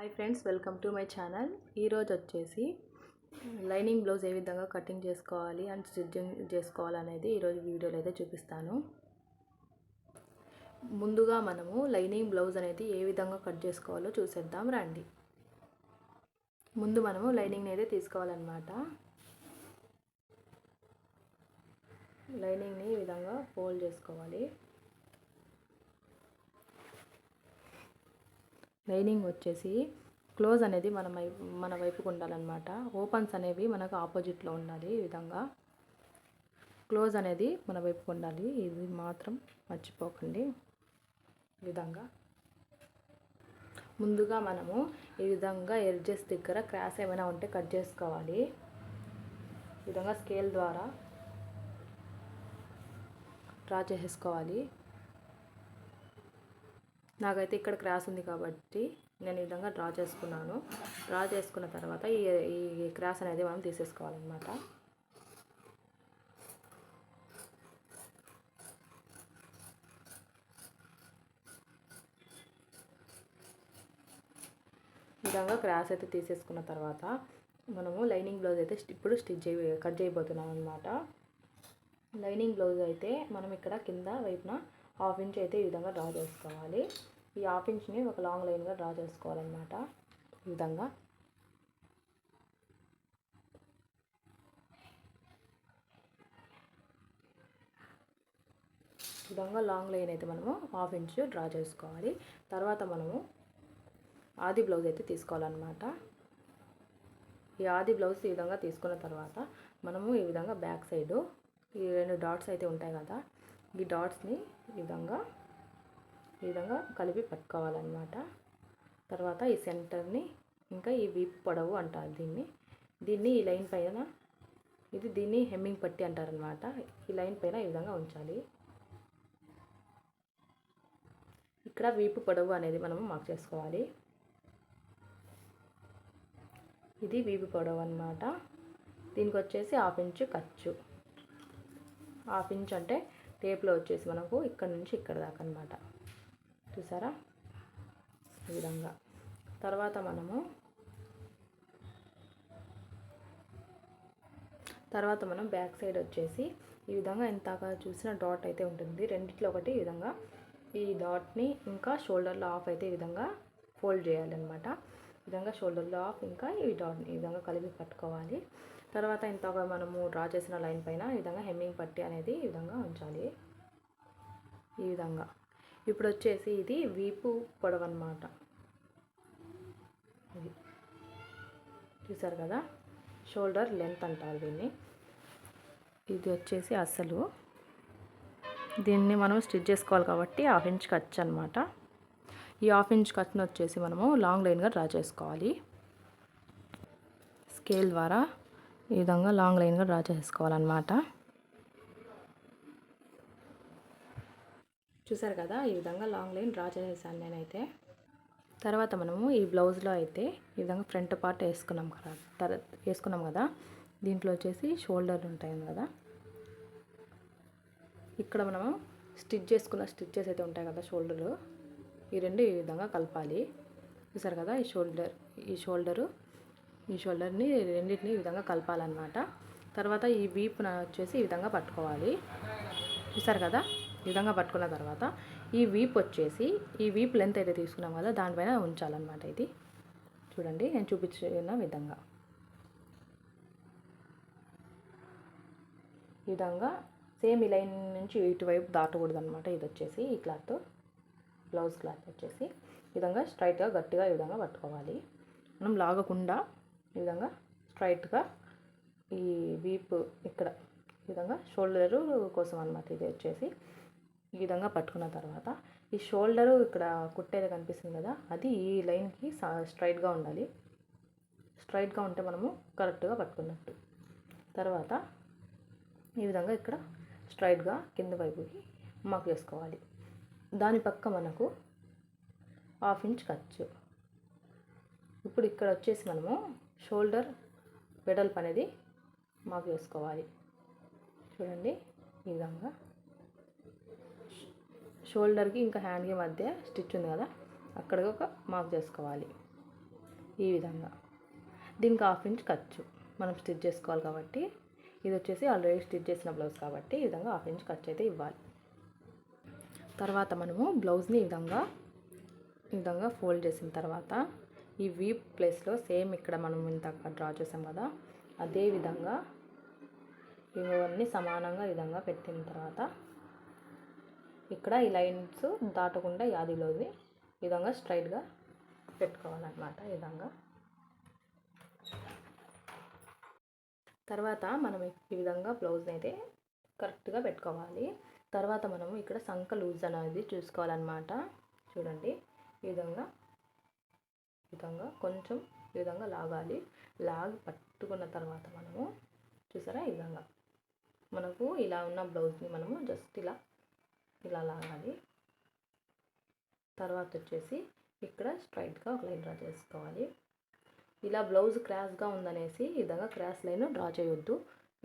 Hi friends, welcome to my channel. ఈరోజు వచ్చేసి lining blouse ఏ విధంగా కటింగ్ చేసుకోవాలి అండ్ స్టిచ్చింగ్ చేసుకోవాలనేది ఈరోజు వీడియోలో అయితే చూపిస్తాను. ముందుగా మనము లైనింగ్ బ్లౌజ్ అనేది ఏ విధంగా కట్ చేసుకోవాలో చూసేద్దాం రండి. ముందు మనము లైనింగ్ అయితే తీసుకోవాలన్నమాట. లైనింగ్ని ఈ విధంగా ఫోల్డ్ చేసుకోవాలి. లైనింగ్ వచ్చేసి క్లోజ్ అనేది మన వైపుకు ఉండాలన్నమాట. ఓపెన్స్ అనేవి మనకు ఆపోజిట్లో ఉండాలి. ఈ విధంగా క్లోజ్ అనేది మన వైపుకు ఉండాలి. ఇది మాత్రం మర్చిపోకండి. ఈ విధంగా ముందుగా మనము ఈ విధంగా ఎడ్జెస్ దగ్గర క్రాస్ ఏమైనా ఉంటే కట్ చేసుకోవాలి. ఈ విధంగా స్కేల్ ద్వారా డ్రా చేసేసుకోవాలి. నాకైతే ఇక్కడ క్రాస్ ఉంది కాబట్టి నేను ఈ విధంగా డ్రా చేసుకున్నాను. డ్రా చేసుకున్న తర్వాత ఈ క్రాస్ అనేది మనం తీసేసుకోవాలన్నమాట. ఈ విధంగా క్రాస్ అయితే తీసేసుకున్న తర్వాత మనము లైనింగ్ బ్లౌజ్ అయితే ఇప్పుడు కట్ చేయబోతున్నాం అన్నమాట. లైనింగ్ బ్లౌజ్ అయితే మనం ఇక్కడ కింద వైపున 1/2 ఇంచ్ అయితే ఈ విధంగా డ్రా చేసుకోవాలి. ఈ 1/2 ఇంచ్ని ఒక లాంగ్ లైన్గా డ్రా చేసుకోవాలన్నమాట. ఈ విధంగా లాంగ్ లైన్ అయితే మనము 1/2 ఇంచ్ డ్రా చేసుకోవాలి. తర్వాత మనము ఆది బ్లౌజ్ అయితే తీసుకోవాలన్నమాట. ఈ ఆది బ్లౌజ్ ఈ విధంగా తీసుకున్న తర్వాత మనము ఈ విధంగా బ్యాక్ సైడు ఈ 2 డాట్స్ అయితే ఉంటాయి కదా, ఈ డాట్స్ని ఈ విధంగా కలిపి పట్టుకోవాలన్నమాట. తర్వాత ఈ సెంటర్ని ఇంకా ఈ వీప్ పొడవు అంటారు దీన్ని ఈ లైన్ పైన దీన్ని హెమ్మింగ్ పట్టి అంటారనమాట. ఈ లైన్ పైన ఈ విధంగా ఉంచాలి. ఇక్కడ వీపు పొడవు అనేది మనము మార్క్ చేసుకోవాలి. ఇది వీపు పొడవు అన్నమాట. దీనికి వచ్చేసి 1/2 ఇంచ్ ఖర్చు. 1/2 ఇంచ్ అంటే టేప్లో వచ్చేసి మనకు ఇక్కడ నుంచి ఇక్కడ దాకా అన్నమాట. చూసారా ఈ విధంగా. తర్వాత మనం బ్యాక్ సైడ్ వచ్చేసి ఈ విధంగా ఇంతగా చూసిన డాట్ అయితే ఉంటుంది. రెండిట్లో ఒకటి ఈ విధంగా ఈ డాట్ని ఇంకా షోల్డర్లో హాఫ్ అయితే ఈ విధంగా ఫోల్డ్ చేయాలన్నమాట. ఈ విధంగా షోల్డర్లో హాఫ్ ఇంకా ఈ డాట్ని ఈ విధంగా కలిపి పట్టుకోవాలి. తర్వాత ఇంతగా మనము డ్రా చేసిన లైన్ పైన ఈ విధంగా హెమ్మింగ్ పట్టి అనేది ఈ విధంగా ఉంచాలి. ఈ విధంగా ఇప్పుడు వచ్చేసి ఇది వీపు పొడవు అన్నమాట. ఇది చూసారు కదా, షోల్డర్ లెంత్ అంటారు దీన్ని. ఇది వచ్చేసి అసలు దీన్ని మనం స్టిచ్ చేసుకోవాలి కాబట్టి 1/2 ఇంచ్ ఖర్చు అనమాట. ఈ 1/2 ఇంచ్ ఖర్చును వచ్చేసి మనము లాంగ్ లైన్గా డ్రా చేసుకోవాలి. స్కేల్ ద్వారా ఈ విధంగా లాంగ్ లైన్గా డ్రా చేసుకోవాలన్నమాట. చూసారు కదా, ఈ విధంగా లాంగ్ లైన్ డ్రా చేసేసాను నేనైతే. తర్వాత మనము ఈ బ్లౌజ్లో అయితే ఈ విధంగా ఫ్రంట్ పార్ట్ వేసుకున్నాం కదా, దీంట్లో వచ్చేసి షోల్డర్ ఉంటాయి కదా, ఇక్కడ మనము స్టిచ్ చేసుకున్న స్టిచ్చెస్ అయితే ఉంటాయి కదా షోల్డరు, ఈ రెండు ఈ విధంగా కలపాలి. చూసారు కదా, ఈ షోల్డర్ని రెండింటిని ఈ విధంగా కలపాలన్నమాట. తర్వాత ఈ వీపున వచ్చేసి ఈ విధంగా పట్టుకోవాలి. చూసారు కదా, ఈ విధంగా పట్టుకున్న తర్వాత ఈ వీప్ వచ్చేసి ఈ వీప్ లెంత్ అయితే తీసుకున్నాం కదా దానిపైన ఉంచాలన్నమాట. ఇది చూడండి నేను చూపించిన విధంగా. ఈ విధంగా సేమ్ ఈ లైన్ నుంచి ఇటువైపు దాటకూడదు అనమాట. ఇది వచ్చేసి ఈ క్లాత్, బ్లౌజ్ క్లాత్ వచ్చేసి ఈ విధంగా స్ట్రైట్గా గట్టిగా ఈ విధంగా పట్టుకోవాలి. మనం లాగకుండా ఈ విధంగా స్ట్రైట్గా ఈ వీప్ ఇక్కడ ఈ విధంగా షోల్డరు కోసం అనమాట. ఇది వచ్చేసి ఈ విధంగా పట్టుకున్న తర్వాత ఈ షోల్డరు ఇక్కడ కుట్టేది కనిపిస్తుంది కదా, అది ఈ లైన్కి స్ట్రైట్గా ఉండాలి. స్ట్రైట్గా ఉంటే మనము కరెక్ట్గా పట్టుకున్నట్టు. తర్వాత ఈ విధంగా ఇక్కడ స్ట్రైట్గా కింద వైపుకి మార్క్ చేసుకోవాలి. దాని పక్క మనకు 1/2 ఇంచ్ ఖర్చు. ఇప్పుడు ఇక్కడ వచ్చేసి మనము షోల్డర్ వెడల్పు అనేది మార్క్ చేసుకోవాలి. చూడండి ఈ విధంగా షోల్డర్కి ఇంకా హ్యాండ్కి మధ్య స్టిచ్ ఉంది కదా, అక్కడ ఒక మార్క్ చేసుకోవాలి. ఈ విధంగా. దీనికి 1/2 ఇంచ్ ఖర్చు మనం స్టిచ్ చేసుకోవాలి కాబట్టి, ఇది వచ్చేసి ఆల్రెడీ స్టిచ్ చేసిన బ్లౌజ్ కాబట్టి ఈ విధంగా 1/2 ఇంచ్ ఖర్చు అయితే ఇవ్వాలి. తర్వాత మనము బ్లౌజ్ని ఈ విధంగా ఫోల్డ్ చేసిన తర్వాత ఈ వీ ప్లేస్లో సేమ్ ఇక్కడ మనం ఇంతక డ్రా చేసాం కదా, అదే విధంగా ఇవన్నీ సమానంగా ఈ విధంగా పెట్టిన తర్వాత ఇక్కడ ఈ లైన్స్ దాటకుండా యాదిలోని ఈ విధంగా స్ట్రైట్గా పెట్టుకోవాలన్నమాట. ఈ విధంగా తర్వాత మనం ఈ విధంగా బ్లౌజ్ని అయితే కరెక్ట్గా పెట్టుకోవాలి. తర్వాత మనము ఇక్కడ సంక లూజ్ అనేది చూసుకోవాలన్నమాట. చూడండి, ఈ విధంగా కొంచెం ఈ విధంగా లాగాలి. లాగి పట్టుకున్న తర్వాత మనము చూసారా, ఈ విధంగా మనకు ఇలా ఉన్న బ్లౌజ్ని మనము జస్ట్ ఇలా లాగాలి. తర్వాత వచ్చేసి ఇక్కడ స్ట్రైట్గా ఒక లైన్ డ్రా చేసుకోవాలి. ఇలా బ్లౌజ్ క్రాస్గా ఉందనేసి ఈ విధంగా క్రాస్ లైన్ డ్రా చేయొద్దు.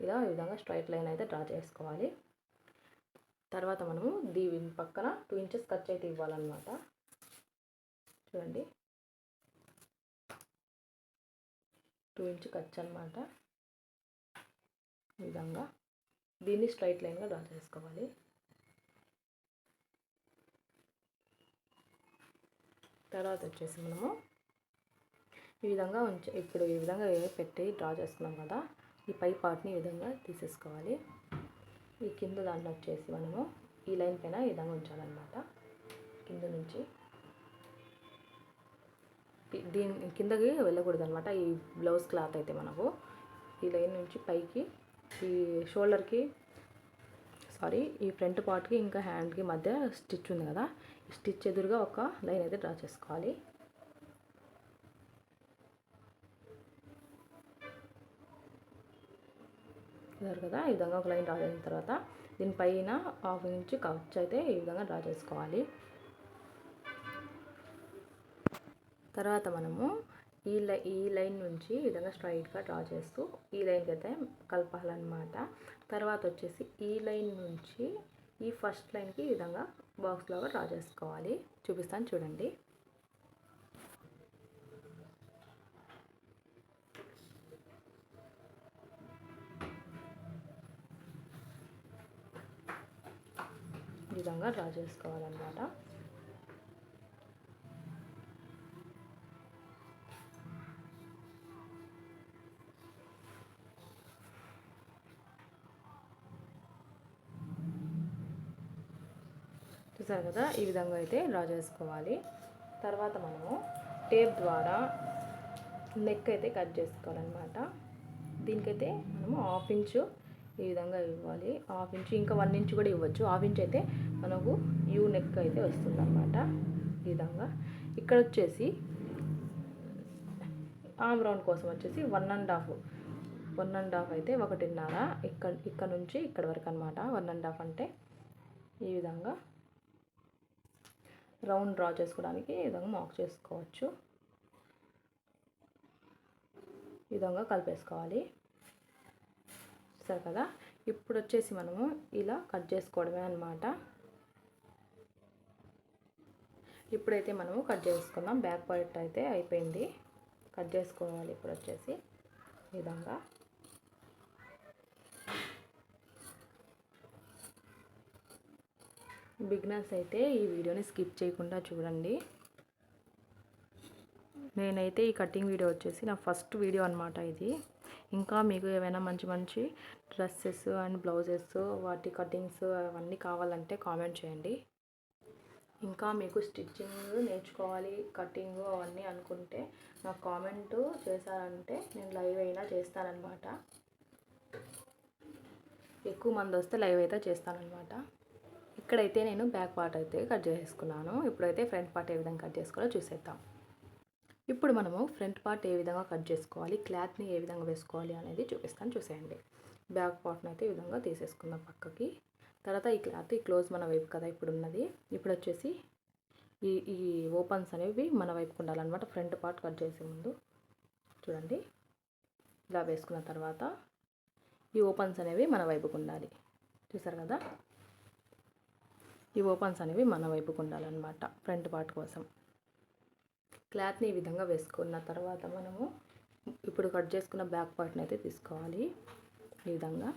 ఈ విధంగా స్ట్రైట్ లైన్ అయితే డ్రా చేసుకోవాలి. తర్వాత మనము దీని పక్కన 2 ఇంచెస్ ఖర్చు అయితే ఇవ్వాలన్నమాట. చూడండి, 2 ఇంచ్ ఖర్చు అనమాట. ఈ విధంగా దీన్ని స్ట్రైట్ లైన్గా డ్రా చేసుకోవాలి. తర్వాత వచ్చేసి మనము ఈ విధంగా ఇప్పుడు ఈ విధంగా పెట్టి డ్రా చేసుకున్నాం కదా, ఈ పై పార్ట్ని ఈ విధంగా తీసేసుకోవాలి. ఈ కింద దాంట్లో వచ్చేసి మనము ఈ లైన్ పైన ఈ విధంగా ఉంచాలన్నమాట. కింద నుంచి దీని కిందకి వెళ్ళకూడదు అనమాట. ఈ బ్లౌజ్ క్లాత్ అయితే మనకు ఈ లైన్ నుంచి పైకి ఈ షోల్డర్కి ఈ ఫ్రంట్ పార్ట్కి ఇంకా హ్యాండ్కి మధ్య స్టిచ్ ఉంది కదా, ఈ స్టిచ్ ఎదురుగా ఒక లైన్ అయితే డ్రా చేసుకోవాలి. కదా, ఈ విధంగా ఒక లైన్ డ్రా చేసిన తర్వాత దీనిపైన 1/2 ఇంచ్ ఖర్చు అయితే ఈ విధంగా డ్రా చేసుకోవాలి. తర్వాత మనము ఈ లైన్ నుంచి ఈ విధంగా స్ట్రైట్గా డ్రా చేస్తూ ఈ లైన్కి అయితే కలపాలన్నమాట. తర్వాత వచ్చేసి ఈ లైన్ నుంచి ఈ ఫస్ట్ లైన్కి ఈ విధంగా బాక్స్ లాగా డ్రా చేసుకోవాలి. చూపిస్తాను చూడండి. ఈ విధంగా డ్రా చేసుకోవాలన్నమాట. చూసారు కదా, ఈ విధంగా అయితే డ్రా చేసుకోవాలి. తర్వాత మనము టేప్ ద్వారా నెక్ అయితే కట్ చేసుకోవాలన్నమాట. దీనికైతే మనము 1/2 ఇంచు ఈ విధంగా ఇవ్వాలి. 1/2 ఇంచు ఇంకా 1 ఇంచ్ కూడా ఇవ్వచ్చు. 1/2 ఇంచ్ అయితే మనకు యూ నెక్ అయితే వస్తుంది అన్నమాట. ఈ విధంగా ఇక్కడ వచ్చేసి ఆమ్ రౌండ్ కోసం వచ్చేసి 1.5 అయితే 1.5 ఇక్కడ నుంచి ఇక్కడ వరకు అనమాట. 1.5 అంటే ఈ విధంగా రౌండ్ డ్రా చేసుకోవడానికి ఈ విధంగా మార్క్ చేసుకోవచ్చు. ఈ విధంగా కలిపేసుకోవాలి. సరే కదా, ఇప్పుడు వచ్చేసి మనము ఇలా కట్ చేసుకోవడమే అన్నమాట. ఇప్పుడైతే మనము కట్ చేసుకుందాం. బ్యాక్ పార్ట్ అయితే అయిపోయింది, కట్ చేసుకోవాలి. ఇప్పుడు వచ్చేసి ఈ విధంగా బిగినర్స్ అయితే ఈ వీడియోని స్కిప్ చేయకుండా చూడండి. నేనైతే ఈ కటింగ్ వీడియో వచ్చేసి నా ఫస్ట్ వీడియో అనమాట ఇది. ఇంకా మీకు ఏమైనా మంచి డ్రెస్సెస్ అండ్ బ్లౌజెస్ వాటి కటింగ్స్ అవన్నీ కావాలంటే కామెంట్ చేయండి. ఇంకా మీకు స్టిచ్చింగ్ నేర్చుకోవాలి, కటింగ్ అవన్నీ అనుకుంటే నాకు కామెంట్ చేశారంటే నేను లైవ్ అయినా చేస్తానన్నమాట. ఎక్కువ మంది వస్తే లైవ్ అయితే చేస్తానన్నమాట. ఇక్కడైతే నేను బ్యాక్ పార్ట్ అయితే కట్ చేసుకున్నాను. ఇప్పుడైతే ఫ్రంట్ పార్ట్ ఏ విధంగా కట్ చేసుకోవాలో చూసేద్దాం. ఇప్పుడు మనము ఫ్రంట్ పార్ట్ ఏ విధంగా కట్ చేసుకోవాలి, క్లాత్ని ఏ విధంగా వేసుకోవాలి అనేది చూపిస్తాను, చూసేయండి. బ్యాక్ పార్ట్ని అయితే ఈ విధంగా తీసేసుకుందాం పక్కకి. తర్వాత ఈ క్లాత్ ఈ క్లోజ్ మన వైపు కదా ఇప్పుడు ఉన్నది. ఇప్పుడు వచ్చేసి ఈ ఓపెన్స్ అనేవి మన వైపుకు ఉండాలన్నమాట. ఫ్రంట్ పార్ట్ కట్ చేసే ముందు చూడండి, ఇలా వేసుకున్న తర్వాత ఈ ఓపెన్స్ అనేవి మన వైపుకు ఉండాలి. చూసారు కదా, ఈ ఓపెన్స్ అనేవి మన వైపుకు ఉండాలన్నమాట ఫ్రంట్ పార్ట్ కోసం. క్లాత్ని ఈ విధంగా వేసుకున్న తర్వాత మనము ఇప్పుడు కట్ చేసుకున్న బ్యాక్ పార్ట్ని అయితే తీసుకోవాలి. ఈ విధంగా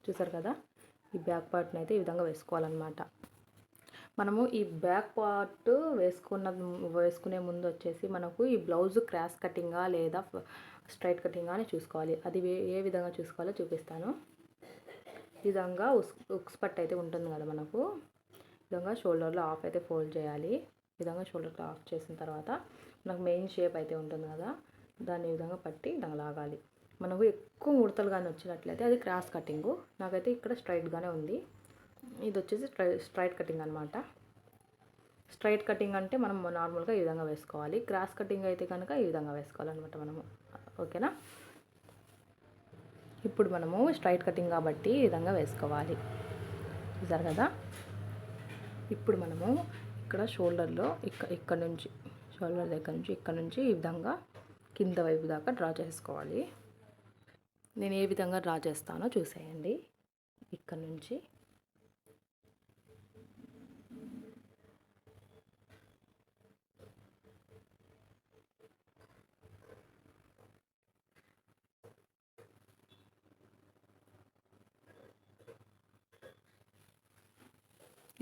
చూసారు కదా, ఈ బ్యాక్ పార్ట్ని అయితే ఈ విధంగా వేసుకోవాలన్నమాట. మనము ఈ బ్యాక్ పార్ట్ వేసుకునే ముందు వచ్చేసి మనకు ఈ బ్లౌజ్ క్రాస్ కటింగా లేదా స్ట్రైట్ కటింగా అని చూసుకోవాలి. అది ఏ విధంగా చూసుకోవాలో చూపిస్తాను. ఈ విధంగా ఉక్స్ పట్టు అయితే ఉంటుంది కదా మనకు, ఈ విధంగా షోల్డర్లో హాఫ్ అయితే ఫోల్డ్ చేయాలి. ఈ విధంగా షోల్డర్లో హాఫ్ చేసిన తర్వాత మనకు మెయిన్ షేప్ అయితే ఉంటుంది కదా, దాన్ని ఈ విధంగా పట్టి దాన్ని లాగాలి. మనకు ఎక్కువ ముడతలు కానీ వచ్చినట్లయితే అది క్రాస్ కటింగు. నాకైతే ఇక్కడ స్ట్రైట్గానే ఉంది. ఇది వచ్చేసి స్ట్రైట్ కటింగ్ అనమాట. స్ట్రైట్ కటింగ్ అంటే మనం నార్మల్గా ఈ విధంగా వేసుకోవాలి. క్రాస్ కటింగ్ అయితే కనుక ఈ విధంగా వేసుకోవాలన్నమాట మనము. ఓకేనా? ఇప్పుడు మనము స్ట్రైట్ కటింగ్ కాబట్టి ఈ విధంగా వేసుకోవాలి. చూసారు కదా. ఇప్పుడు మనము ఇక్కడ షోల్డర్లో ఇక్కడ నుంచి షోల్డర్ దగ్గర నుంచి ఇక్కడ నుంచి ఈ విధంగా కింద వైపు దాకా డ్రా చేసుకోవాలి. నేను ఏ విధంగా డ్రా చేస్తానో చూసేయండి. ఇక్కడ నుంచి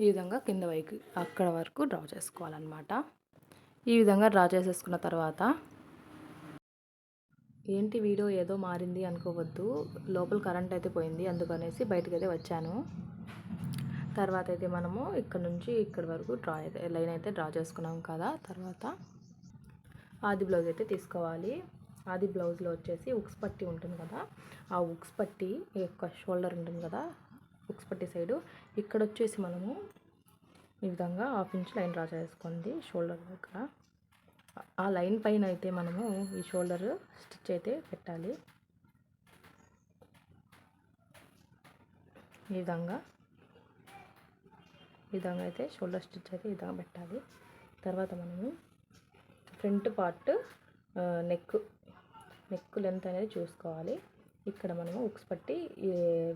ఈ విధంగా కింద వైపు అక్కడ వరకు డ్రా చేసుకోవాలన్నమాట. ఈ విధంగా డ్రా చేసేసుకున్న తర్వాత ఏంటి వీడియో ఏదో మారింది అనుకోవద్దు, లోపల కరెంట్ అయితే పోయింది, అందుకనేసి బయటకు అయితే వచ్చాను. తర్వాత అయితే మనము ఇక్కడ నుంచి ఇక్కడ వరకు లైన్ అయితే డ్రా చేసుకున్నాం కదా. తర్వాత ఆది బ్లౌజ్ అయితే తీసుకోవాలి. ఆది బ్లౌజ్లో వచ్చేసి ఉక్స్ పట్టి ఉంటుంది కదా, ఆ ఉక్స్ పట్టి యొక్క షోల్డర్ ఉంటుంది కదా, ఉక్స్ పట్టి సైడు ఇక్కడ వచ్చేసి మనము ఈ విధంగా 1/2 ఇంచ్ లైన్ డ్రా చేసుకోండి షోల్డర్ దగ్గర. ఆ లైన్ పైన అయితే మనము ఈ షోల్డర్ స్టిచ్ అయితే పెట్టాలి. ఈ విధంగా అయితే షోల్డర్ స్టిచ్ అయితే ఈ విధంగా పెట్టాలి. తర్వాత మనము ఫ్రంట్ పార్ట్ నెక్ లెంత్ అనేది చూసుకోవాలి. ఇక్కడ మనము ఉక్స్ పట్టి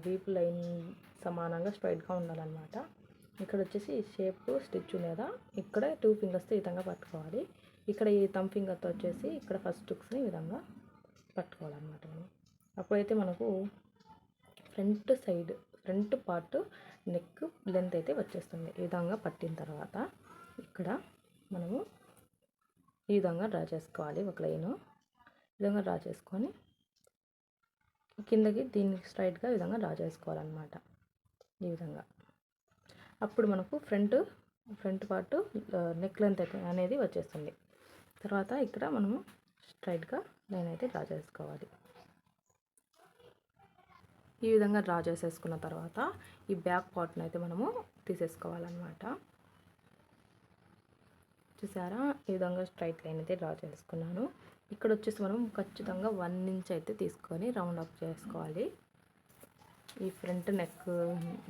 వీపు లైన్ సమానంగా స్ట్రైట్గా ఉండాలన్నమాట. ఇక్కడ వచ్చేసి షేప్ స్టిచ్ ఉంది కదా, ఇక్కడ 2 ఫింగర్స్తో ఈ విధంగా పట్టుకోవాలి. ఇక్కడ ఈ థంబ్ ఫింగర్తో వచ్చేసి ఇక్కడ ఫస్ట్ హుక్స్ని ఈ విధంగా పట్టుకోవాలన్నమాట మనం. అప్పుడైతే మనకు ఫ్రంట్ పార్ట్ నెక్ లెంత్ అయితే వచ్చేస్తుంది. ఈ విధంగా పట్టిన తర్వాత ఇక్కడ మనము ఈ విధంగా డ్రా చేసుకోవాలి. ఒక లైను ఈ విధంగా డ్రా చేసుకొని కిందకి దీనికి స్ట్రైట్గా ఈ విధంగా డ్రా చేసుకోవాలన్నమాట. ఈ విధంగా అప్పుడు మనకు ఫ్రంట్ పార్ట్ నెక్ లెంత్ అనేది వచ్చేస్తుంది. తర్వాత ఇక్కడ మనము స్ట్రైట్గా లైన్ అయితే డ్రా చేసుకోవాలి. ఈ విధంగా డ్రా చేసేసుకున్న తర్వాత ఈ బ్యాక్ పార్ట్ని అయితే మనము తీసేసుకోవాలన్నమాట. చూసారా, ఈ విధంగా స్ట్రైట్ లైన్ అయితే డ్రా చేసుకున్నాను. ఇక్కడ వచ్చేసి మనం ఖచ్చితంగా 1 ఇంచ్ అయితే తీసుకొని రౌండ్ అప్ చేసుకోవాలి. ఈ ఫ్రంట్ నెక్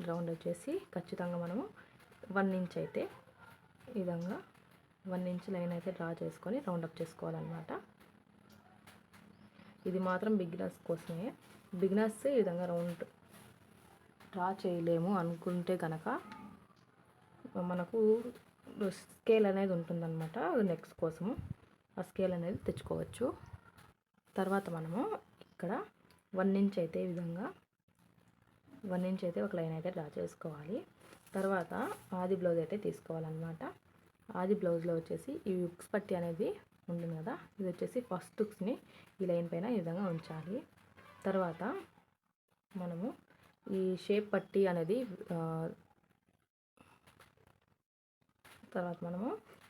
రౌండ్ వచ్చేసి ఖచ్చితంగా మనము 1 ఇంచ్ అయితే ఈ విధంగా 1 ఇంచ్ లైన్ అయితే డ్రా చేసుకొని రౌండ్ అప్ చేసుకోవాలన్నమాట. ఇది మాత్రం బిగినర్స్ కోసమే. బిగినర్స్ ఈ విధంగా రౌండ్ డ్రా చేయలేము అనుకుంటే కనుక మనకు స్కేల్ అనేది ఉంటుందన్నమాట నెక్స్ కోసము. ఆ స్కేల్ అనేది తెచ్చుకోవచ్చు. తర్వాత మనము ఇక్కడ 1 ఇంచ్ అయితే ఈ విధంగా 1 ఇంచ్ అయితే ఒక లైన్ అయితే డ్రా చేసుకోవాలి. తర్వాత ఆది బ్లౌజ్ అయితే తీసుకోవాలన్నమాట. ఆది బ్లౌజ్లో వచ్చేసి ఈ హుక్స్ పట్టి అనేది ఉంటుంది కదా, ఇది వచ్చేసి ఫస్ట్ హుక్స్ని ఈ లైన్ పైన ఈ విధంగా ఉంచాలి. తర్వాత మనము ఈ షేప్ పట్టి అనేది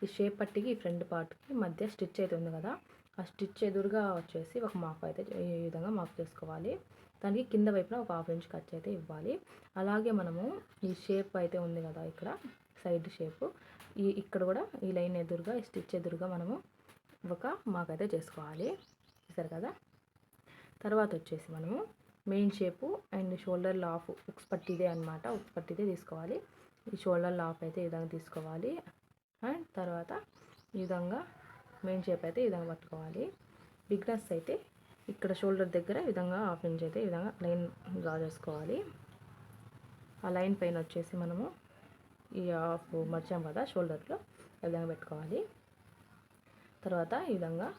ఈ షేప్ పట్టికి ఈ ఫ్రంట్ పార్ట్కి మధ్య స్టిచ్ అయితే ఉంది కదా, ఆ స్టిచ్ ఎదురుగా వచ్చేసి ఒక మార్క్ అయితే ఈ విధంగా మార్క్ చేసుకోవాలి. దానికి కింద వైపున ఒక 1/2 ఇంచ్ ఖర్చు అయితే ఇవ్వాలి. అలాగే మనము ఈ షేప్ అయితే ఉంది కదా, ఇక్కడ సైడ్ షేప్ ఇక్కడ కూడా ఈ లైన్ ఎదురుగా ఈ స్టిచ్ ఎదురుగా మనము ఒక మార్క్ అయితే చేసుకోవాలి. చూసారు కదా. తర్వాత వచ్చేసి మనము main shape and shoulder laugh ఉక్స్ పట్టిదే అనమాట, ఉక్స్ పట్టిదే తీసుకోవాలి. ఈ షోల్డర్ లాఫ్ అయితే ఈ విధంగా తీసుకోవాలి. అండ్ తర్వాత ఈ విధంగా మెయిన్ షేప్ అయితే ఈ విధంగా పట్టుకోవాలి. బిగ్నర్స్ అయితే ఇక్కడ షోల్డర్ దగ్గర ఈ విధంగా 1/2 ఇంచ్ అయితే ఈ విధంగా లైన్ డ్రా చేసుకోవాలి. ఆ లైన్ పైన వచ్చేసి మనము ఈ హాఫ్ మర్చాం కదా షోల్డర్లో ఈ విధంగా పెట్టుకోవాలి. తర్వాత ఈ విధంగా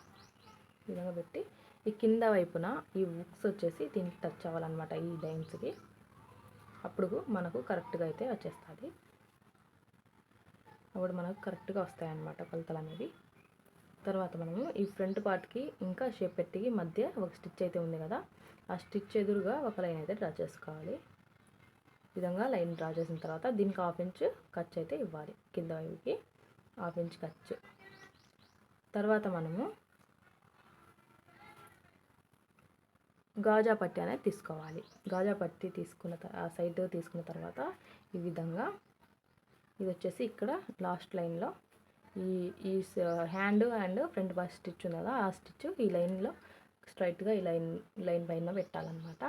పెట్టి ఈ కింద వైపున ఈ బుక్స్ వచ్చేసి దీనికి టచ్ అవ్వాలన్నమాట, ఈ లైన్స్కి. అప్పుడు మనకు కరెక్ట్గా అయితే వచ్చేస్తుంది. అప్పుడు మనకు కరెక్ట్గా వస్తాయన్నమాట కొలతలు అనేవి. తర్వాత మనము ఈ ఫ్రంట్ పార్ట్కి ఇంకా షేప్ పెట్టికి మధ్య ఒక స్టిచ్ అయితే ఉంది కదా, ఆ స్టిచ్ ఎదురుగా ఒక లైన్ అయితే డ్రా చేసుకోవాలి. ఈ విధంగా లైన్ డ్రా చేసిన తర్వాత దీనికి 1/2 ఇంచ్ ఖర్చు అయితే ఇవ్వాలి, కింద వైపుకి 1/2 ఇంచ్ ఖర్చు. తర్వాత మనము గాజా పట్టి అనేది తీసుకోవాలి. గాజా పట్టి తీసుకున్న ఆ సైడ్ తీసుకున్న తర్వాత ఈ విధంగా ఇది వచ్చేసి ఇక్కడ లాస్ట్ లైన్లో ఈ hand and front part stitch ఉంది కదా, ఆ స్టిచ్ ఈ లైన్లో స్ట్రైట్గా ఈ లైన్ పైన పెట్టాలన్నమాట.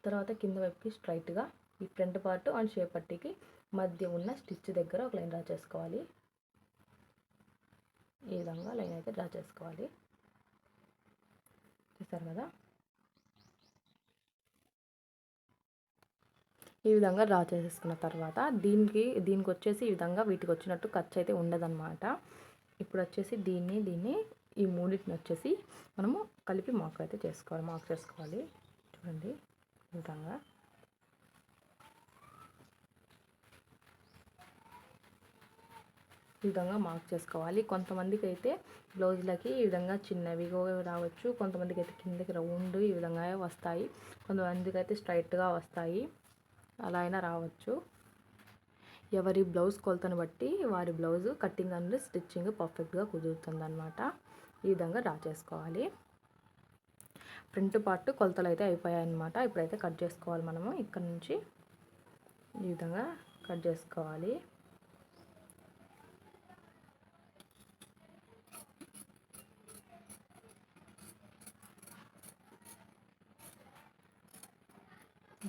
తర్వాత కింద వైపుకి స్ట్రైట్గా ఈ ఫ్రంట్ పార్ట్ అండ్ షేప్ పట్టికి మధ్య ఉన్న స్టిచ్ దగ్గర ఒక లైన్ డ్రా చేసుకోవాలి. ఈ విధంగా లైన్ అయితే డ్రా చేసుకోవాలి. చూసారు కదా, ఈ విధంగా డ్రా చేసేసుకున్న తర్వాత దీనికి వచ్చేసి ఈ విధంగా వీటికి వచ్చినట్టు ఖర్చు అయితే ఉండదన్నమాట. ఇప్పుడు వచ్చేసి దీన్ని ఈ మూడింటిని వచ్చేసి మనము కలిపి మార్క్ చేసుకోవాలి. చూడండి ఈ విధంగా. ఈ విధంగా మార్క్ చేసుకోవాలి. కొంతమందికి అయితే బ్లౌజ్లకి ఈ విధంగా చిన్నవి రావచ్చు, కొంతమందికి అయితే కిందకి రౌండ్ ఈ విధంగా వస్తాయి, కొంతమందికి అయితే స్ట్రైట్గా వస్తాయి, అలా అయినా రావచ్చు. ఎవరి బ్లౌజ్ కొలతను బట్టి వారి బ్లౌజ్ కటింగ్ అండ్ స్టిచ్చింగ్ పర్ఫెక్ట్గా కుదురుతుంది అన్నమాట. ఈ విధంగా డ్రా చేసుకోవాలి. ఫ్రంట్ పార్ట్ కొలతలు అయితే అయిపోయాయి అన్నమాట. ఇప్పుడైతే కట్ చేసుకోవాలి మనము. ఇక్కడ నుంచి ఈ విధంగా కట్ చేసుకోవాలి.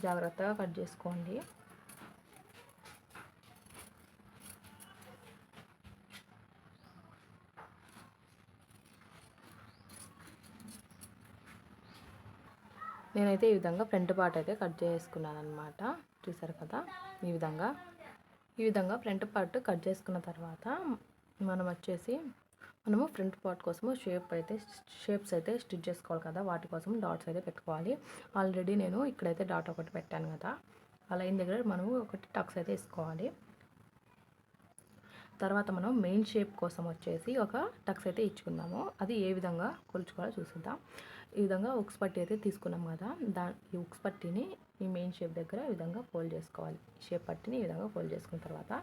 జాగ్రత్తగా కట్ చేసుకోండి. నేనైతే ఈ విధంగా ఫ్రంట్ పార్ట్ అయితే కట్ చేసుకున్నాను అనమాట. చూసారు కదా, ఈ విధంగా ఫ్రంట్ పార్ట్ కట్ చేసుకున్న తర్వాత మనము ఫ్రంట్ పార్ట్ కోసము షేప్స్ అయితే స్టిచ్ చేసుకోవాలి కదా, వాటి కోసం డాట్స్ అయితే పెట్టుకోవాలి. ఆల్రెడీ నేను ఇక్కడైతే డాట్ ఒకటి పెట్టాను కదా, ఆ లైన్ దగ్గర మనము ఒకటి టక్స్ అయితే వేసుకోవాలి. తర్వాత మనం మెయిన్ షేప్ కోసం వచ్చేసి ఒక టక్స్ అయితే ఇచ్చుకుందాము. అది ఏ విధంగా కొలుచుకోవాలో చూసుకుందాం. ఈ విధంగా ఉక్స్ పట్టి అయితే తీసుకున్నాం కదా, ఈ ఉక్స్ పట్టిని ఈ మెయిన్ షేప్ దగ్గర ఈ విధంగా ఫోల్డ్ చేసుకోవాలి. షేప్ పట్టిని ఈ విధంగా ఫోల్డ్ చేసుకున్న తర్వాత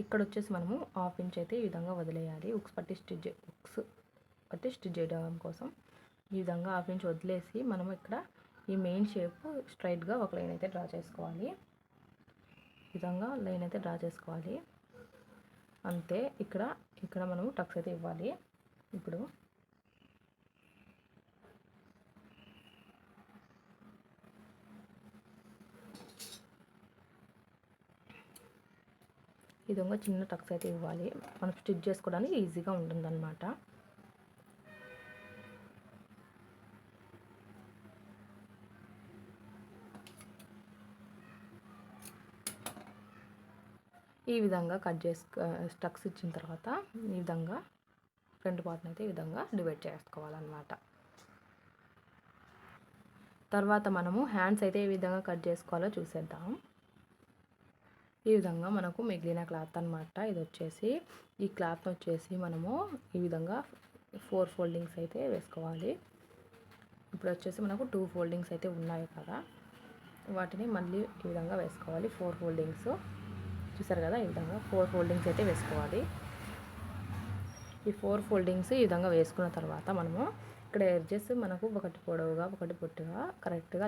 ఇక్కడ వచ్చేసి మనము 1/2 ఇంచ్ అయితే ఈ విధంగా వదిలేయాలి. ఉక్స్ పట్టి స్టిచ్ చేయడం కోసం ఈ విధంగా 1/2 ఇంచ్ వదిలేసి మనము ఇక్కడ ఈ మెయిన్ షేప్ స్ట్రైట్గా ఒక లైన్ అయితే డ్రా చేసుకోవాలి. ఈ విధంగా లైన్ అయితే డ్రా చేసుకోవాలి. అంతే. ఇక్కడ మనము టక్స్ అయితే ఇవ్వాలి. ఇప్పుడు ఈ విధంగా చిన్న టక్స్ అయితే ఇవ్వాలి. మనం స్టిచ్ చేసుకోవడానికి ఈజీగా ఉంటుందన్నమాట. ఈ విధంగా టక్స్ ఇచ్చిన తర్వాత ఈ విధంగా ఫ్రంట్ పార్ట్ని అయితే ఈ విధంగా డివైడ్ చేసుకోవాలన్నమాట. తర్వాత మనము హ్యాండ్స్ అయితే ఏ విధంగా కట్ చేసుకోవాలో చూసేద్దాం. ఈ విధంగా మనకు మిగిలిన క్లాత్ అన్నమాట. ఇది వచ్చేసి ఈ క్లాత్ వచ్చేసి మనము ఈ విధంగా 4 ఫోల్డింగ్స్ అయితే వేసుకోవాలి. ఇప్పుడు వచ్చేసి మనకు 2 ఫోల్డింగ్స్ అయితే ఉన్నాయి కదా, వాటిని మళ్ళీ ఈ విధంగా వేసుకోవాలి. 4 ఫోల్డింగ్స్ చూసారు కదా, ఈ విధంగా 4 ఫోల్డింగ్స్ అయితే వేసుకోవాలి. ఈ 4 ఫోల్డింగ్స్ ఈ విధంగా వేసుకున్న తర్వాత మనము ఇక్కడ ఎడ్జెస్ మనకు ఒకటి పొడవుగా ఒకటి పొట్టిగా కరెక్ట్గా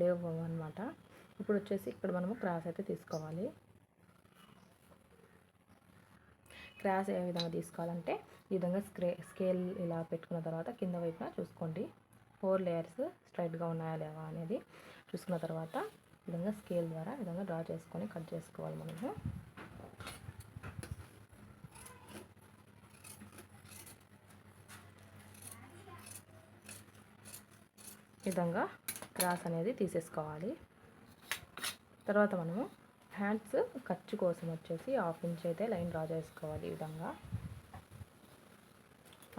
లేవు అన్నమాట. ఇప్పుడు వచ్చేసి ఇక్కడ మనము క్రాస్ అయితే తీసుకోవాలి. క్రాస్ ఏ విధంగా తీసుకోవాలంటే ఈ విధంగా స్కేల్ ఇలా పెట్టుకున్న తర్వాత కింద వైపున చూసుకోండి 4 లేయర్స్ స్ట్రైట్గా ఉన్నాయా లేవా అనేది చూసుకున్న తర్వాత ఈ విధంగా స్కేల్ ద్వారా ఈ విధంగా డ్రా చేసుకొని కట్ చేసుకోవాలి. మనము ఈ విధంగా క్రాస్ అనేది తీసేసుకోవాలి. తర్వాత మనము హ్యాండ్స్ ఖర్చు కోసం వచ్చేసి 1/2 ఇంచ్ అయితే లైన్ డ్రా చేసుకోవాలి. ఈ విధంగా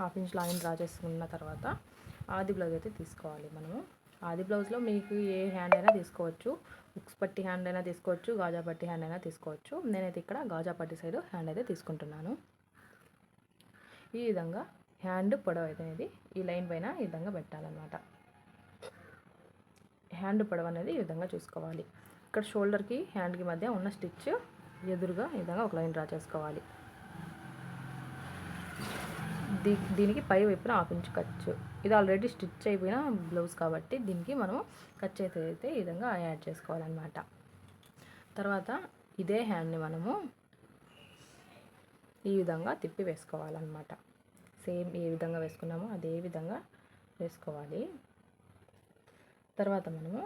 హాఫ్ ఇంచ్ లైన్ డ్రా చేసుకున్న తర్వాత ఆది బ్లౌజ్ అయితే తీసుకోవాలి మనము. ఆది బ్లౌజ్లో మీకు ఏ హ్యాండ్ అయినా తీసుకోవచ్చు, ఉక్స్ పట్టి హ్యాండ్ అయినా తీసుకోవచ్చు, గాజా పట్టి హ్యాండ్ అయినా తీసుకోవచ్చు. నేనైతే ఇక్కడ గాజా పట్టి సైడ్ హ్యాండ్ అయితే తీసుకుంటున్నాను. ఈ విధంగా హ్యాండ్ పొడవు అనేది ఈ లైన్ పైన ఈ విధంగా పెట్టాలన్నమాట. హ్యాండ్ పొడవు అనేది ఈ విధంగా చూసుకోవాలి. ఇక్కడ షోల్డర్కి హ్యాండ్కి మధ్య ఉన్న స్టిచ్ ఎదురుగా ఈ విధంగా ఒక లైన్ డ్రా చేసుకోవాలి. దీనికి పై వైపున హాఫ్ ఇంచ్ ఖర్చు. ఇది ఆల్రెడీ స్టిచ్ అయిపోయిన బ్లౌజ్ కాబట్టి దీనికి మనం ఖర్చు అయితే ఈ విధంగా యాడ్ చేసుకోవాలన్నమాట. తర్వాత ఇదే హ్యాండ్ని మనము ఈ విధంగా తిప్పి వేసుకోవాలన్నమాట. సేమ్ ఏ విధంగా వేసుకున్నామో అదే విధంగా వేసుకోవాలి. తర్వాత మనము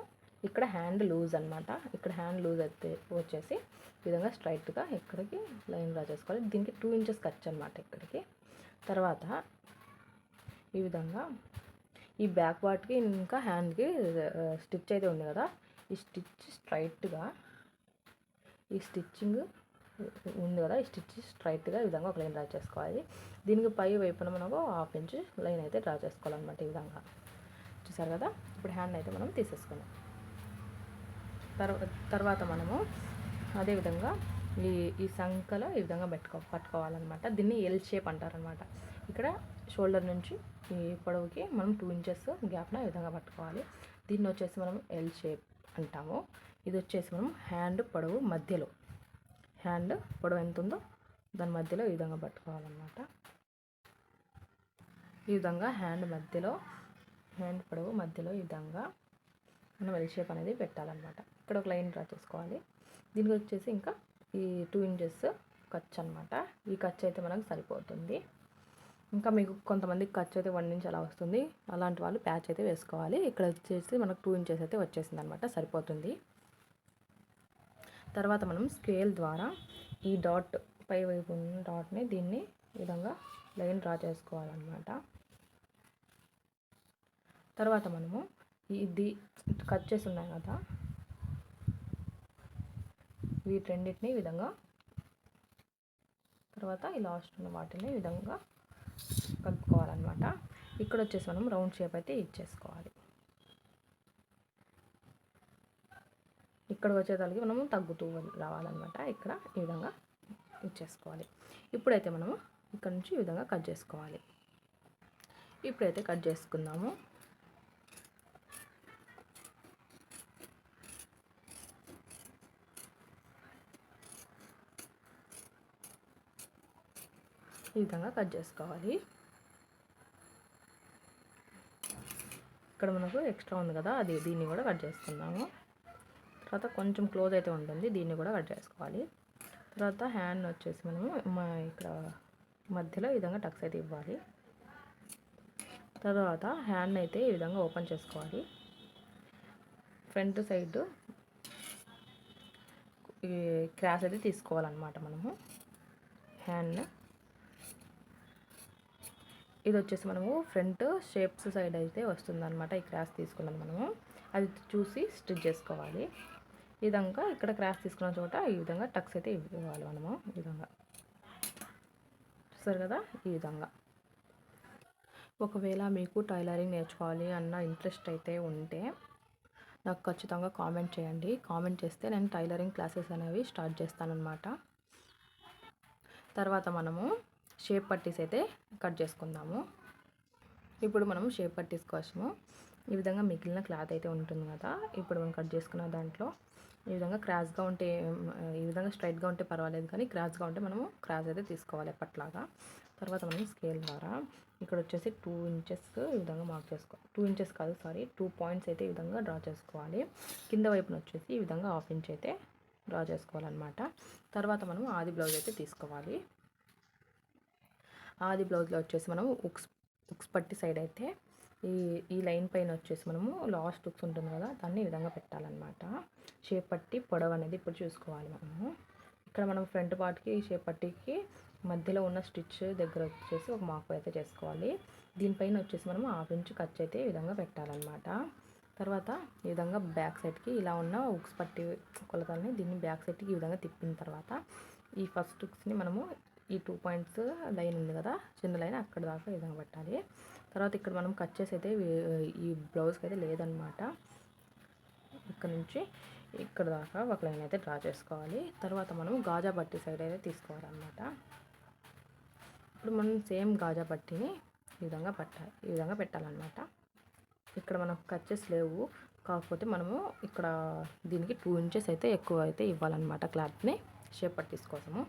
ఇక్కడ హ్యాండ్ లూజ్ అనమాట. ఇక్కడ హ్యాండ్ లూజ్ అయితే వచ్చేసి ఈ విధంగా స్ట్రైట్గా ఇక్కడికి లైన్ డ్రా చేసుకోవాలి. దీనికి 2 ఇంచెస్ ఖర్చు అనమాట ఇక్కడికి. తర్వాత ఈ విధంగా ఈ బ్యాక్ పార్ట్కి ఇంకా హ్యాండ్కి స్టిచ్ అయితే ఉంది కదా, ఈ స్టిచ్ స్ట్రైట్గా ఈ స్టిచ్చింగ్ ఉంది కదా, ఈ స్టిచ్ స్ట్రైట్గా ఈ విధంగా ఒక లైన్ డ్రా చేసుకోవాలి. దీనికి పై వైపున మనకు హాఫ్ ఇంచ్ లైన్ అయితే డ్రా చేసుకోవాలన్నమాట. ఈ విధంగా చూసారు కదా. ఇప్పుడు హ్యాండ్ అయితే మనం తీసేసుకున్నాం. తర్వాత మనము అదేవిధంగా ఈ సంకలో ఈ విధంగా పట్టుకోవాలన్నమాట. దీన్ని ఎల్ షేప్ అంటారనమాట. ఇక్కడ షోల్డర్ నుంచి ఈ పొడవుకి మనం 2 ఇంచెస్ గ్యాప్న ఈ విధంగా పట్టుకోవాలి. దీన్ని వచ్చేసి మనం ఎల్ షేప్ అంటాము. ఇది వచ్చేసి మనం హ్యాండ్ పొడవు మధ్యలో, హ్యాండ్ పొడవు ఎంత ఉందో దాని మధ్యలో ఈ విధంగా పట్టుకోవాలన్నమాట. ఈ విధంగా హ్యాండ్ పొడవు మధ్యలో ఈ విధంగా మనం ఎల్ షేప్ అనేది పెట్టాలన్నమాట. ఇక్కడ ఒక లైన్ డ్రా చేసుకోవాలి. దీనికి వచ్చేసి ఇంకా ఈ 2 ఇంచెస్ ఖర్చు అనమాట. ఈ ఖర్చు అయితే మనకు సరిపోతుంది. ఇంకా మీకు కొంతమందికి ఖర్చు అయితే 1 ఇంచ్ అలా వస్తుంది. అలాంటి వాళ్ళు ప్యాచ్ అయితే వేసుకోవాలి. ఇక్కడ వచ్చేసి మనకు 2 ఇంచెస్ అయితే వచ్చేసింది అనమాట, సరిపోతుంది. తర్వాత మనం స్కేల్ ద్వారా ఈ డాట్ పై వైపు ఉన్న డాట్ని దీన్ని ఈ విధంగా లైన్ డ్రా చేసుకోవాలన్నమాట. తర్వాత మనము ఇది కట్ చేసి ఉన్నాయి కదా, వీటన్నిటిని ఈ విధంగా, తర్వాత ఈ లాస్ట్ ఉన్న వాటిని ఈ విధంగా కలుపుకోవాలన్నమాట. ఇక్కడ వచ్చేసి మనం రౌండ్ షేప్ అయితే ఇచ్చేసుకోవాలి. ఇక్కడ వచ్చేదానికి మనము తగ్గుతూ రావాలన్నమాట. ఇక్కడ ఈ విధంగా ఇచ్చేసుకోవాలి. ఇప్పుడైతే మనము ఇక్కడ నుంచి ఈ విధంగా కట్ చేసుకోవాలి. ఇప్పుడైతే కట్ చేసుకుందాము. ఈ విధంగా కట్ చేసుకోవాలి. ఇక్కడ మనకు ఎక్స్ట్రా ఉంది కదా, దీన్ని కూడా కట్ చేసుకుందాము. తర్వాత కొంచెం క్లోజ్ అయితే ఉంటుంది, దీన్ని కూడా కట్ చేసుకోవాలి. తర్వాత హ్యాండ్ వచ్చేసి మనము ఇక్కడ మధ్యలో ఈ విధంగా టక్స్ అయితే ఇవ్వాలి. తర్వాత హ్యాండ్ అయితే ఈ విధంగా ఓపెన్ చేసుకోవాలి. ఫ్రంట్ సైడ్ ఈ క్రాస్ అయితే తీసుకోవాలన్నమాట మనము. హ్యాండ్ ఇది వచ్చేసి మనము ఫ్రంట్ షేప్స్ సైడ్ అయితే వస్తుందన్నమాట. ఈ క్రాస్ తీసుకున్నది మనము అది చూసి స్టిచ్ చేసుకోవాలి. ఈ విధంగా ఇక్కడ క్రాస్ తీసుకున్న చోట ఈ విధంగా టక్స్ అయితే ఇవ్వాలి మనము. ఈ విధంగా చూస్తారు కదా. ఈ విధంగా ఒకవేళ మీకు టైలరింగ్ నేర్చుకోవాలి అన్న ఇంట్రెస్ట్ అయితే ఉంటే నాకు ఖచ్చితంగా కామెంట్ చేయండి. కామెంట్ చేస్తే నేను టైలరింగ్ క్లాసెస్ అనేవి స్టార్ట్ చేస్తానన్నమాట. తర్వాత మనము షేప్ పట్టీస్ అయితే కట్ చేసుకుందాము. ఇప్పుడు మనము షేప్ పట్టీస్ కోసము ఈ విధంగా మిగిలిన క్లాత్ అయితే ఉంటుంది కదా, ఇప్పుడు మనం కట్ చేసుకున్న దాంట్లో ఈ విధంగా క్రాస్గా ఉంటే, ఈ విధంగా స్ట్రైట్గా ఉంటే పర్వాలేదు, కానీ క్రాస్గా ఉంటే మనము క్రాస్ అయితే తీసుకోవాలి ఎప్పట్లాగా. తర్వాత మనం స్కేల్ ద్వారా ఇక్కడ వచ్చేసి 2 ఇంచెస్ ఈ విధంగా మార్క్ చేసుకోవాలి. 2 ఇంచెస్ కాదు, సారీ, 2 పాయింట్స్ అయితే ఈ విధంగా డ్రా చేసుకోవాలి. కింద వైపున వచ్చేసి ఈ విధంగా హాఫ్ ఇంచ్ అయితే డ్రా చేసుకోవాలన్నమాట. తర్వాత మనం ఆది బ్లౌజ్ అయితే తీసుకోవాలి. ఆది బ్లౌజ్లో వచ్చేసి మనము ఉక్స్ పట్టి సైడ్ అయితే ఈ లైన్ పైన వచ్చేసి మనము లాస్ట్ ఉక్స్ ఉంటుంది కదా, దాన్ని ఈ విధంగా పెట్టాలన్నమాట. షేప్ పట్టి పొడవు అనేది ఇప్పుడు చూసుకోవాలి మనము. ఇక్కడ మనం ఫ్రంట్ పార్ట్కి షేప్ పట్టికి మధ్యలో ఉన్న స్టిచ్ దగ్గర వచ్చేసి ఒక మార్క్ అయితే చేసుకోవాలి. దీనిపైన వచ్చేసి మనం హాఫ్ ఇంచ్ ఖర్చు అయితే ఈ విధంగా పెట్టాలన్నమాట. తర్వాత ఈ విధంగా బ్యాక్ సైడ్కి ఇలా ఉన్న ఉక్స్ పట్టి కొలతల్ని దీన్ని బ్యాక్ సైడ్కి ఈ విధంగా తిప్పిన తర్వాత ఈ ఫస్ట్ ఉక్స్ని మనము ఈ 2 పాయింట్స్ లైన్ ఉంది కదా, చిన్న లైన్ అక్కడ దాకా ఈ విధంగా పెట్టాలి. తర్వాత ఇక్కడ మనం కట్ చేసి అయితే ఈ బ్లౌజ్కి అయితే లేదనమాట. ఇక్కడ నుంచి ఇక్కడ దాకా ఒక లైన్ అయితే డ్రా చేసుకోవాలి. తర్వాత మనం గాజా పట్టి సైడ్ అయితే తీసుకోవాలన్నమాట. ఇప్పుడు మనం సేమ్ గాజా పట్టిని ఈ విధంగా పెట్టాలన్నమాట. ఇక్కడ మనకు కచ్చెస్ లేవు, కాకపోతే మనము ఇక్కడ దీనికి 2 ఇంచెస్ అయితే ఎక్కువ అయితే ఇవ్వాలన్నమాట క్లాత్ని షేప్ పట్టీస్ కోసము.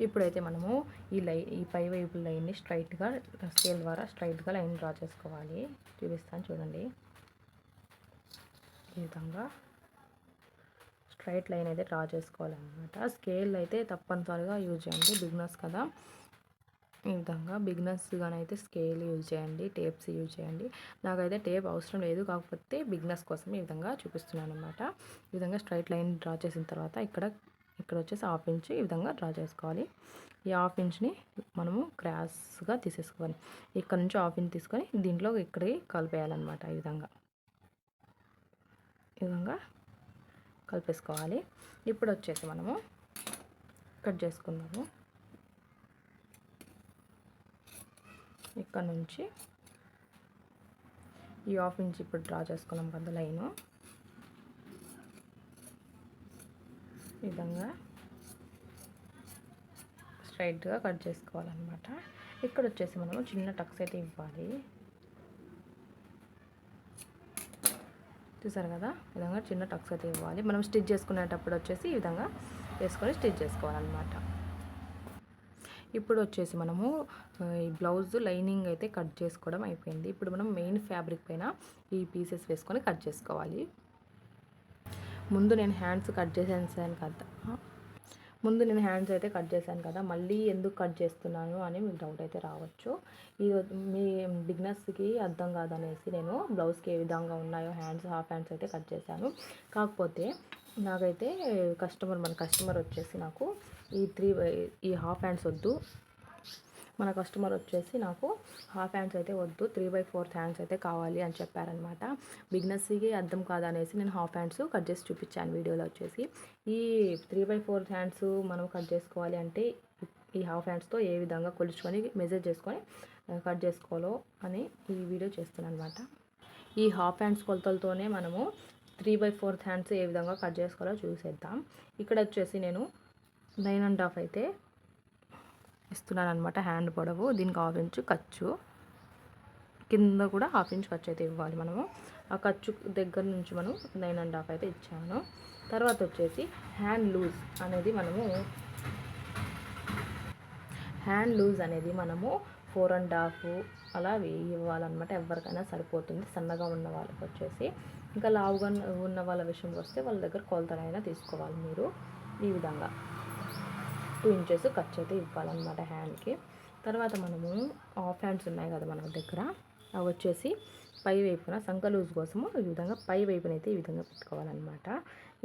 ఇప్పుడైతే మనము ఈ పై వైపు లైన్ని స్ట్రైట్గా స్కేల్ ద్వారా స్ట్రైట్గా లైన్ డ్రా చేసుకోవాలి. చూపిస్తాను చూడండి. ఈ విధంగా స్ట్రైట్ లైన్ అయితే డ్రా చేసుకోవాలన్నమాట. స్కేల్ అయితే తప్పనిసరిగా యూజ్ చేయండి, బిగినర్స్ కదా. ఈ విధంగా బిగినర్స్గానైతే స్కేల్ యూజ్ చేయండి, టేప్స్ యూజ్ చేయండి. నాకైతే టేప్ అవసరం లేదు, కాకపోతే బిగినర్స్ కోసం ఈ విధంగా చూపిస్తున్నాను అనమాట. ఈ విధంగా స్ట్రైట్ లైన్ డ్రా చేసిన తర్వాత ఇక్కడ వచ్చేసి 1/2 ఇంచ్ ఈ విధంగా డ్రా చేసుకోవాలి. ఈ 1/2 ఇంచ్ని మనము క్రాస్గా తీసేసుకోవాలి. ఇక్కడ నుంచి 1/2 ఇంచ్ తీసుకొని దీంట్లో ఇక్కడికి కలిపేయాలన్నమాట. ఈ విధంగా కలిపేసుకోవాలి. ఇప్పుడు వచ్చేసి మనము కట్ చేసుకుందాము. ఇక్కడ నుంచి ఈ 1/2 ఇంచ్ ఇప్పుడు డ్రా చేసుకున్నాం కదా లైను, ఈ విధంగా స్ట్రైట్గా కట్ చేసుకోవాలన్నమాట. ఇక్కడ వచ్చేసి మనము చిన్న టక్స్ అయితే ఇవ్వాలి. చూసారు కదా, ఈ విధంగా చిన్న టక్స్ అయితే ఇవ్వాలి. మనం స్టిచ్ చేసుకునేటప్పుడు వచ్చేసి ఈ విధంగా వేసుకొని స్టిచ్ చేసుకోవాలన్నమాట. ఇప్పుడు వచ్చేసి మనము ఈ బ్లౌజ్ లైనింగ్ అయితే కట్ చేసుకోవడం అయిపోయింది. ఇప్పుడు మనం మెయిన్ ఫ్యాబ్రిక్ పైన ఈ పీసెస్ వేసుకొని కట్ చేసుకోవాలి. ముందు నేను హ్యాండ్స్ అయితే కట్ చేశాను కదా, మళ్ళీ ఎందుకు కట్ చేస్తున్నాను అని మీకు డౌట్ అయితే రావచ్చు. మీ బిగినర్స్కి అర్థం కాదనేసి నేను బ్లౌజ్కి ఏ విధంగా ఉన్నాయో హ్యాండ్స్, హాఫ్ హ్యాండ్స్ అయితే కట్ చేశాను. కాకపోతే నాకైతే మన కస్టమర్ వచ్చేసి నాకు ఈ హాఫ్ హ్యాండ్స్ వద్దు, మన కస్టమర్ వచ్చేసి నాకు హాఫ్ హ్యాండ్స్ అయితే వద్దు, 3/4 హ్యాండ్స్ అయితే కావాలి అని చెప్పారనమాట. బిగినర్స్కి అర్థం కాదనేసి నేను హాఫ్ హ్యాండ్స్ కట్ చేసి చూపించాను వీడియోలో వచ్చేసి. ఈ 3/4 హ్యాండ్స్ మనం కట్ చేసుకోవాలి అంటే ఈ హాఫ్ హ్యాండ్స్తో ఏ విధంగా కొలుచుకొని మెజర్ చేసుకొని కట్ చేసుకోవాలో అని ఈ వీడియో చేస్తున్నాను అనమాట. ఈ హాఫ్ హ్యాండ్స్ కొలతలతోనే మనము 3/4 హ్యాండ్స్ ఏ విధంగా కట్ చేసుకోవాలో చూసేద్దాం. ఇక్కడ వచ్చేసి నేను 9.5 అయితే ఇస్తున్నాను అనమాట హ్యాండ్ పొడవు. దీనికి 1/2 ఇంచ్ ఖర్చు, కింద కూడా 1/2 ఇంచ్ ఖర్చు అయితే ఇవ్వాలి మనము. ఆ ఖర్చు దగ్గర నుంచి మనం 9.5 అయితే ఇచ్చాను. తర్వాత వచ్చేసి హ్యాండ్ లూజ్ అనేది మనము 4.5 అలా ఇవ్వాలన్నమాట. ఎవరికైనా సరిపోతుంది, సన్నగా ఉన్న వాళ్ళకి వచ్చేసి. ఇంకా లావుగా ఉన్న వాళ్ళ విషయంలో వస్తే వాళ్ళ దగ్గర కొలతలైనా తీసుకోవాలి మీరు. ఈ విధంగా 2 ఇంచెస్ ఖర్చు అయితే ఇవ్వాలన్నమాట హ్యాండ్కి. తర్వాత మనము హాఫ్ హ్యాండ్స్ ఉన్నాయి కదా మన దగ్గర, అవి వచ్చేసి పై వైపున సంక లూజ్ కోసము ఈ విధంగా పై వైపున అయితే ఈ విధంగా పెట్టుకోవాలన్నమాట.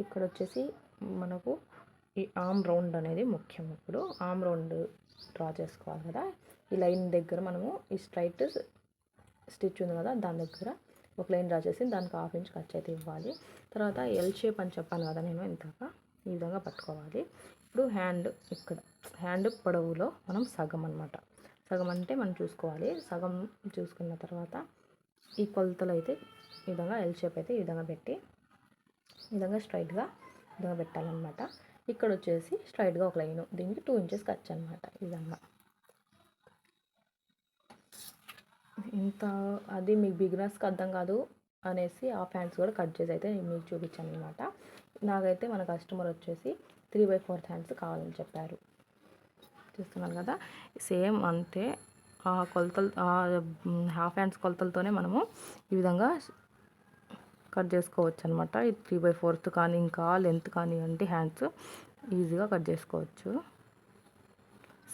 ఇక్కడ వచ్చేసి మనకు ఈ ఆర్మ్ రౌండ్ అనేది ముఖ్యం. ఇప్పుడు ఆర్మ్ రౌండ్ డ్రా చేసుకోవాలి కదా, ఈ లైన్ దగ్గర మనము ఈ స్ట్రైట్ స్టిచ్ ఉంది కదా దాని దగ్గర ఒక లైన్ డ్రా చేసి దానికి 1/2 ఇంచ్ ఖర్చు అయితే ఇవ్వాలి. తర్వాత ఎల్ షేప్ అని చెప్పాను కదా నేను ఇందాక, ఈ విధంగా పట్టుకోవాలి. ఇప్పుడు హ్యాండ్ పొడవులో మనం సగం అనమాట, సగం అంటే మనం చూసుకోవాలి. సగం చూసుకున్న తర్వాత ఈ కొలతలు అయితే ఈ విధంగా ఎల్ షేప్ అయితే ఈ విధంగా పెట్టి ఈ విధంగా స్ట్రైట్గా ఈ విధంగా పెట్టాలన్నమాట. ఇక్కడ వచ్చేసి స్ట్రైట్గా ఒక లైను, దీనికి 2 ఇంచెస్ ఖర్చు అనమాట. ఈ విధంగా అది మీకు బిగినర్స్కి అర్థం కాదు అనేసి హాఫ్ హ్యాండ్స్ కూడా కట్ చేసి అయితే మీకు చూపించాను అనమాట. నాకైతే మన కస్టమర్ వచ్చేసి 3/4 హ్యాండ్స్ కావాలని చెప్పారు. చూస్తున్నాను కదా, సేమ్ అంతే. ఆ కొలతలు హాఫ్ హ్యాండ్స్ కొలతలతోనే మనము ఈ విధంగా కట్ చేసుకోవచ్చు అనమాట. ఈ 3/4 కానీ ఇంకా లెంత్ కానీ అంటే హ్యాండ్స్ ఈజీగా కట్ చేసుకోవచ్చు.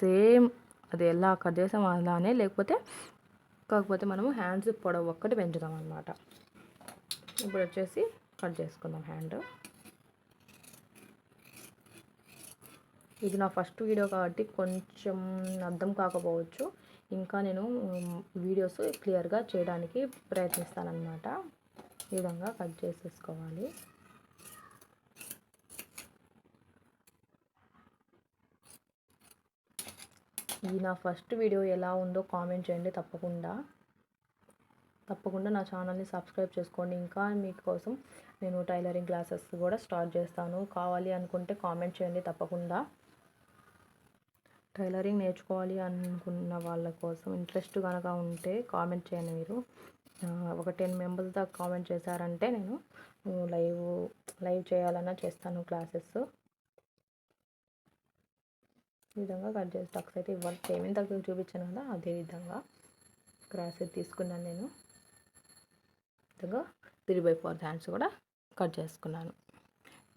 సేమ్ అది ఎలా కట్ చేసాం అలానే, కాకపోతే మనము హ్యాండ్స్ పొడవు ఒక్కటి పెంచుతాం అన్నమాట. ఇప్పుడు వచ్చేసి కట్ చేసుకుందాం హ్యాండ్. ఇది నా ఫస్ట్ వీడియో కాబట్టి కొంచెం అర్థం కాకపోవచ్చు, ఇంకా నేను వీడియోస్ క్లియర్గా చేయడానికి ప్రయత్నిస్తానన్నమాట. ఈ విధంగా కట్ చేసేసుకోవాలి. ఈ నా ఫస్ట్ వీడియో ఎలా ఉందో కామెంట్ చేయండి తప్పకుండా నా ఛానల్ని సబ్స్క్రైబ్ చేసుకోండి. ఇంకా మీకోసం నేను టైలరింగ్ క్లాసెస్ కూడా స్టార్ట్ చేస్తాను. కావాలి అనుకుంటే కామెంట్ చేయండి. తప్పకుండా టైలరింగ్ నేర్చుకోవాలి అనుకున్న వాళ్ళ కోసం ఇంట్రెస్ట్ కనుక ఉంటే కామెంట్ చేయండి. మీరు ఒక 10 మెంబర్స్ దాకా కామెంట్ చేశారంటే నేను లైవ్ చేయాలన్నా చేస్తాను క్లాసెస్. ఈ విధంగా కట్ చేసి టక్స్ అయితే ఇవ్వాలి. పేమెంట్ తక్కువ చూపించాను కదా, అదే విధంగా క్రాస్ అయితే తీసుకున్నాను నేను. విధంగా 3/4 హ్యాండ్స్ కూడా కట్ చేసుకున్నాను.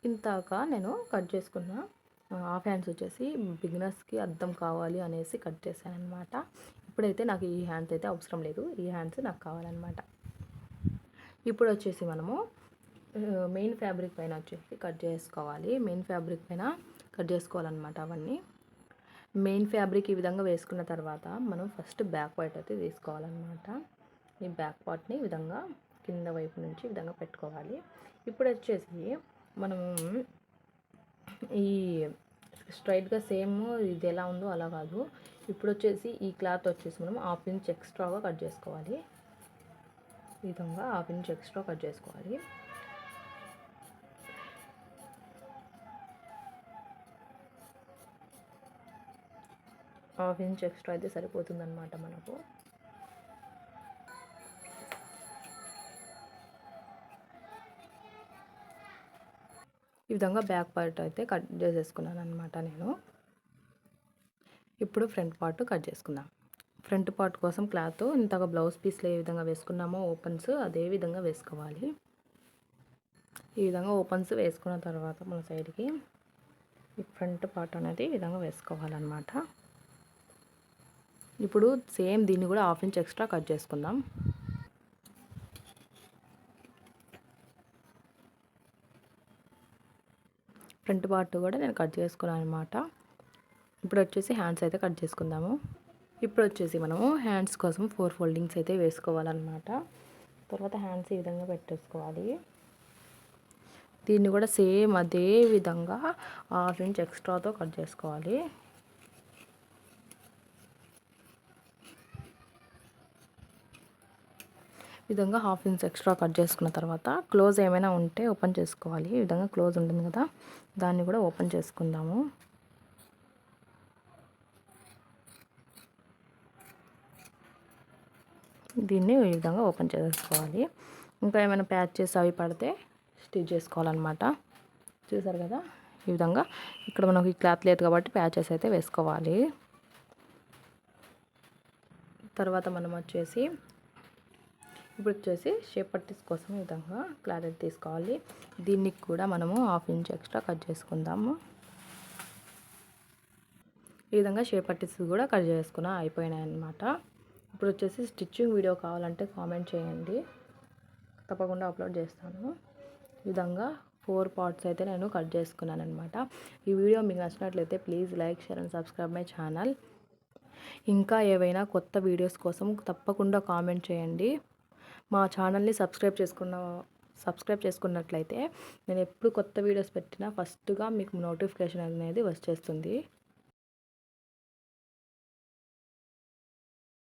ఇంతాక నేను కట్ చేసుకున్న హాఫ్ హ్యాండ్స్ వచ్చేసి బిగినర్స్కి అర్థం కావాలి అనేసి కట్ చేశాను అనమాట. ఇప్పుడైతే నాకు ఈ హ్యాండ్స్ అయితే అవసరం లేదు, ఈ హ్యాండ్స్ నాకు కావాలన్నమాట. ఇప్పుడు వచ్చేసి మనము మెయిన్ ఫ్యాబ్రిక్ పైన వచ్చేసి కట్ చేసుకోవాలి. మెయిన్ ఫ్యాబ్రిక్ పైన కట్ చేసుకోవాలన్నమాట. అవన్నీ మెయిన్ ఫ్యాబ్రిక్ ఈ విధంగా వేసుకున్న తర్వాత మనం ఫస్ట్ బ్యాక్ పార్ట్ అయితే తీసుకోవాలన్నమాట. ఈ బ్యాక్ పార్ట్ని ఈ విధంగా కింద వైపు నుంచి ఈ విధంగా పెట్టుకోవాలి. ఇప్పుడు వచ్చేసి మనము ఈ స్ట్రైట్గా సేమ్ ఇది ఎలా ఉందో అలా కాదు. ఇప్పుడు వచ్చేసి ఈ క్లాత్ వచ్చేసి మనం 1/2 ఇంచ్ ఎక్స్ట్రాగా కట్ చేసుకోవాలి. ఈ విధంగా 1/2 ఇంచ్ ఎక్స్ట్రా కట్ చేసుకోవాలి. హాఫ్ ఇంచ్ ఎక్స్ట్రా అయితే సరిపోతుందన్నమాట మనకు. ఈ విధంగా బ్యాక్ పార్ట్ అయితే కట్ చేసేసుకున్నాను అనమాట నేను. ఇప్పుడు ఫ్రంట్ పార్ట్ కట్ చేసుకుందాం. ఫ్రంట్ పార్ట్ కోసం క్లాత్ ఇంతగా బ్లౌజ్ పీస్లో ఏ విధంగా వేసుకున్నామో ఓపెన్స్ అదే విధంగా వేసుకోవాలి. ఈ విధంగా ఓపెన్స్ వేసుకున్న తర్వాత మన సైడ్కి ఈ ఫ్రంట్ పార్ట్ అనేది ఈ విధంగా వేసుకోవాలన్నమాట. ఇప్పుడు సేమ్ దీన్ని కూడా 1/2 ఇంచ్ ఎక్స్ట్రా కట్ చేసుకుందాం. ఫ్రంట్ పార్ట్ కూడా నేను కట్ చేసుకున్నాను అనమాట. ఇప్పుడు వచ్చేసి హ్యాండ్స్ అయితే కట్ చేసుకుందాము. ఇప్పుడు వచ్చేసి మనము హ్యాండ్స్ కోసం 4 ఫోల్డింగ్స్ అయితే వేసుకోవాలన్నమాట. తర్వాత హ్యాండ్స్ ఈ విధంగా పెట్టేసుకోవాలి. దీన్ని కూడా సేమ్ అదే విధంగా 1/2 ఇంచ్ ఎక్స్ట్రాతో కట్ చేసుకోవాలి. ఈ విధంగా 1/2 ఇంచ్ ఎక్స్ట్రా కట్ చేసుకున్న తర్వాత క్లోజ్ ఏమైనా ఉంటే ఓపెన్ చేసుకోవాలి. ఈ విధంగా క్లోజ్ ఉంటుంది కదా, దాన్ని కూడా ఓపెన్ చేసుకుందాము. దీన్ని ఈ విధంగా ఓపెన్ చేసుకోవాలి. ఇంకా ఏమైనా ప్యాచెస్ అవి పడితే స్టిచ్ చేసుకోవాలన్నమాట. చూసారు కదా, ఈ విధంగా ఇక్కడ మనకి క్లాత్ లేదు కాబట్టి ప్యాచెస్ అయితే వేసుకోవాలి. తర్వాత మనం వచ్చేసి ఇప్పుడు వచ్చేసి షేప్ పట్టీస్ కోసం ఈ విధంగా క్లాత్ అయితే తీసుకోవాలి. దీనికి కూడా మనము 1/2 ఇంచ్ ఎక్స్ట్రా కట్ చేసుకుందాము. ఈ విధంగా షేప్ పట్టీస్ కూడా కట్ చేసుకున్నా అయిపోయినాయి అన్నమాట. ఇప్పుడు వచ్చేసి స్టిచ్చింగ్ వీడియో కావాలంటే కామెంట్ చేయండి, తప్పకుండా అప్లోడ్ చేస్తాను. ఈ విధంగా 4 పార్ట్స్ అయితే నేను కట్ చేసుకున్నాను అనమాట. ఈ వీడియో మీకు నచ్చినట్లయితే please like, share and subscribe my channel. ఇంకా ఏవైనా కొత్త వీడియోస్ కోసం తప్పకుండా కామెంట్ చేయండి. మా ఛానల్ని సబ్స్క్రైబ్ చేసుకున్నట్లయితే నేను ఎప్పుడు కొత్త వీడియోస్ పెట్టినా ఫస్ట్గా మీకు నోటిఫికేషన్ అనేది వచ్చేస్తుంది.